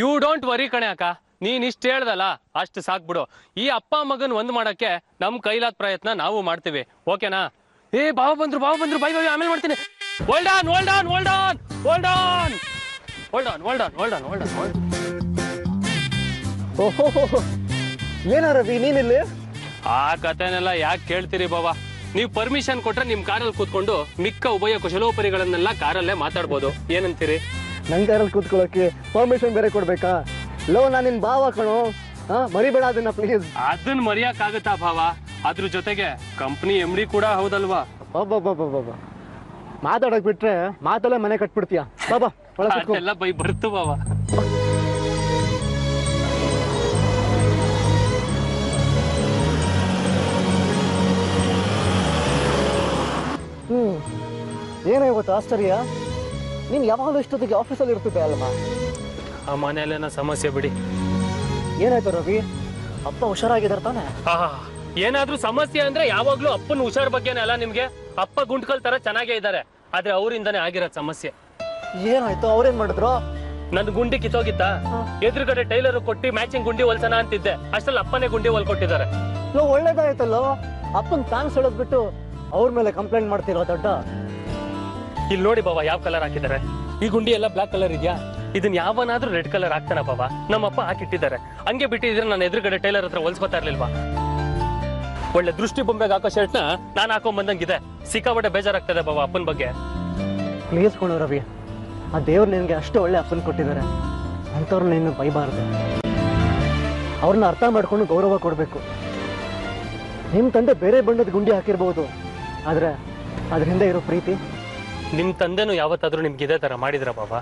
You don't worry ಕಣೆ ಅಕ್ಕ, ನೀನ್ ಇಷ್ಟ ಹೇಳ್ದಲ್ಲ ಅಷ್ಟು ಸಾಕ್ಬಿಡು. ಈ ಅಪ್ಪ ಮಗನ್ ಒಂದ್ ಮಾಡಕ್ಕೆ ನಮ್ ಕೈಲಾದ ಪ್ರಯತ್ನ ನಾವು ಮಾಡ್ತೀವಿ, ಓಕೆನಾ? ಏ ಬಾವ ಬಂದ್ರು ಬೈ ಬೈ, ಆಮೇಲೆ ಮಾಡ್ತೀನಿ. Hold on hold on hold on hold on hold on hold on hold on hold on. ಓಹೋ, ಏನ ರವಿ ನೀನಿಲ್ಲಿ? ಆ ಕಥೆನೆಲ್ಲ ಯಾಕೆ ಕೇಳ್ತೀರಿ ಬಾವ? ನೀವು ಪರ್ಮಿಷನ್ ಕೊಟ್ರೆ ನಿಮ್ ಕಾರಲ್ಲಿ ಕೂತ್ಕೊಂಡು ಮಿಕ್ಕ ಉಭಯ ಕುಶಲೋಪರಿಗಳನ್ನೆಲ್ಲ ಕಾರಲ್ಲೇ ಮಾತಾಡ್ಬೋದು, ಏನಂತೀರಿ? ನನ್ ಕಾರಲ್ಲಿ ಕೂತ್ಕೊಳ್ಳೋಕೆ ಪರ್ಮಿಷನ್ ಬೇರೆ ಕೊಡ್ಬೇಕಾ? ಲೋ, ನಾನು ನಿನ್ ಭಾವ ಕಣೋ, ಮರಿಬೇಡ ಅದನ್ನ ಪ್ಲೀಸ್. ಅದನ್ನ ಮರಿಯಕ್ ಆಗುತ್ತಾ ಭಾವ? ಅದ್ರ ಜೊತೆಗೆ ಕಂಪ್ನಿ MD ಕೂಡ ಹೌದಲ್ವಾ? ಬಾಬಾ ಮಾತಾಡಕ್ ಬಿಟ್ರೆ ಮಾತಲ್ಲೇ ಮನೆ ಕಟ್ಬಿಡ್ತೀಯ. ಬಾಬಾ ಎಲ್ಲ ಬೈ ಬರ್ತು ಬಾವ. ಏನೋ ಇವತ್ತು ಆಶ್ಚರ್ಯ, ನೀನ್ ಯಾವಾಗಲೂ ಇಷ್ಟೊತ್ತಿಗೆ ಆಫೀಸಲ್ಲಿ ಇರ್ತಿದ್ದೆ ಅಲ್ವಾ? ಆ ಮನೆಯಲ್ಲೇನೋ ಸಮಸ್ಯೆ ಬಿಡಿ. ಏನಾಯ್ತು ರವಿ? ಅಪ್ಪ ಹುಷಾರಾಗಿದಾರ ತಾನೆ? ಏನಾದ್ರೂ ಸಮಸ್ಯೆ ಅಂದ್ರೆ ಯಾವಾಗ್ಲೂ ಅಪ್ಪನ ಹುಷಾರ್ ಬಗ್ಗೆನೇ ಅಲ್ಲ ನಿಮ್ಗೆ? ಅಪ್ಪ ಗುಂಟ್ಕಲ್ ತರ ಚೆನ್ನಾಗೇ ಇದ್ದಾರೆ, ಆದ್ರೆ ಅವರಿಂದಾನೇ ಆಗಿರೋದ್ ಸಮಸ್ಯೆ. ಏನಾಯ್ತು? ಅವ್ರೇನ್ ಮಾಡಿದ್ರು? ನನ್ ಗುಂಡಿ ಕಿತ್ತೋಗಿತ್ತ, ಎದುರುಗಡೆ ಟೈಲರ್ ಕೊಟ್ಟಿ ಮ್ಯಾಚಿಂಗ್ ಗುಂಡಿ ಹೊಲ್ಸನ ಅಂತಿದ್ದೆ, ಅಷ್ಟ್ರಲ್ಲಿ ಅಪ್ಪನೇ ಗುಂಡಿ ಹೊಲ್ಕೊಟ್ಟಿದ್ದಾರೆ. ಒಳ್ಳೇದಾಯ್ತಲ್ಲೋ, ಅಪ್ಪನ್ ಥ್ಯಾಂಕ್ಸ್ ಹೇಳೋದ್ಬಿಟ್ಟು ಅವ್ರ ಮೇಲೆ ಕಂಪ್ಲೇಂಟ್ ಮಾಡ್ತಿರೋ ದೊಡ್ಡ. ಇಲ್ಲಿ ನೋಡಿ ಬಾಬಾ, ಯಾವ ಕಲರ್ ಹಾಕಿದ್ದಾರೆ? ಈ ಗುಂಡಿ ಎಲ್ಲ ಬ್ಲಾಕ್ ಕಲರ್ ಇದೆಯಾ? ಇದನ್ನ ಯಾವನಾದ್ರೂ ರೆಡ್ ಕಲರ್ ಹಾಕ್ತಾನ ಬಾಬಾ? ನಮ್ಮಪ್ಪ ಹಾಕಿಟ್ಟಿದ್ದಾರೆ. ಹಂಗೆ ಬಿಟ್ಟಿದ್ರೆ ನಾನು ಎದುರುಗಡೆ ಟೈಲರ್ ಹತ್ರ ಹೊಲ್ಸ್ಕೊತಾ ಇರ್ಲಿಲ್ವಾ? ಒಳ್ಳೆ ದೃಷ್ಟಿ ಬೊಂಬೆಗೆ ಹಾಕೋ ಶರ್ಟ್ನ ನಾನು ಹಾಕೊಂಡ್ ಬಂದಂಗಿದೆ. ಸಿಕ್ಕಾಪಟ್ಟೆ ಬೇಜಾರಾಗ್ತದೆ ಬಾಬಾ ಅಪ್ಪನ ಬಗ್ಗೆ. ಪ್ಲೀಸ್ ಕೊಡು ರವಿ, ಆ ದೇವ್ರು ನಿನ್ಗೆ ಅಷ್ಟು ಒಳ್ಳೆ ಅಪ್ಪನ್ ಕೊಟ್ಟಿದ್ದಾರೆ, ಅಂಥವ್ರು ನಿನ್ನ ಬೈಬಾರ್ದು. ಅವ್ರನ್ನ ಅರ್ಥ ಮಾಡ್ಕೊಂಡು ಗೌರವ ಕೊಡಬೇಕು. ನಿಮ್ಮ ತಂದೆ ಬೇರೆ ಬಣ್ಣದ ಗುಂಡಿ ಹಾಕಿರ್ಬೋದು, ಆದ್ರೆ ಅದ್ರ ಹಿಂದೆ ಇರೋ ಪ್ರೀತಿ. ನಿಮ್ ತಂದೆನೂ ಯಾವತ್ತಾದ್ರೂ ನಿಮ್ಗೆ ಇದೇ ತರ ಮಾಡಿದ್ರ ಬಾಬಾ?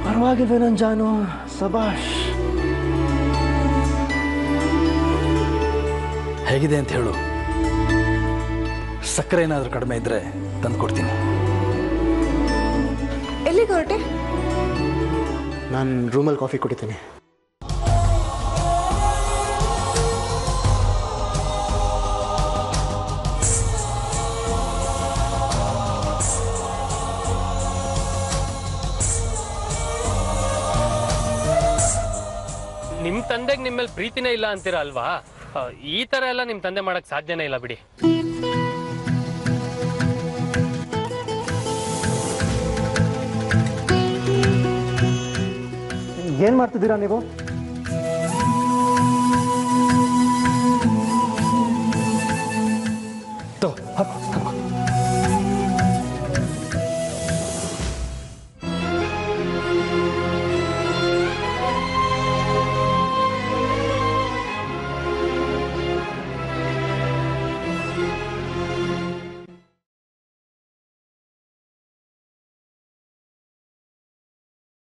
ಪರವಾಗಿಲ್ವೇ ನನ್ ಜಾನು, ಸಬಾಷ್. ಹೇಗಿದೆ ಅಂತ ಹೇಳು, ಸಕ್ಕರೆ ಏನಾದರೂ ಕಡಿಮೆ ಇದ್ರೆ ತಂದು ಕೊಡ್ತೀನಿ. ಎಲ್ಲಿಗೆ ಹೊರಟೆ? ನಾನು ರೂಮಲ್ಲಿ ಕಾಫಿ ಕುಡಿತೀನಿ. ನಿಮ್ ತಂದೆಗೆ ನಿಮ್ಮಲ್ಲಿ ಪ್ರೀತಿನೇ ಇಲ್ಲ ಅಂತೀರಾ ಅಲ್ವಾ? ಈ ತರ ಎಲ್ಲ ನಿಮ್ ತಂದೆ ಮಾಡಕ್ ಸಾಧ್ಯನೇ ಇಲ್ಲ ಬಿಡಿ. ಏನ್ ಮಾಡ್ತಿದ್ದೀರಾ ನೀವು? ಹಾಕು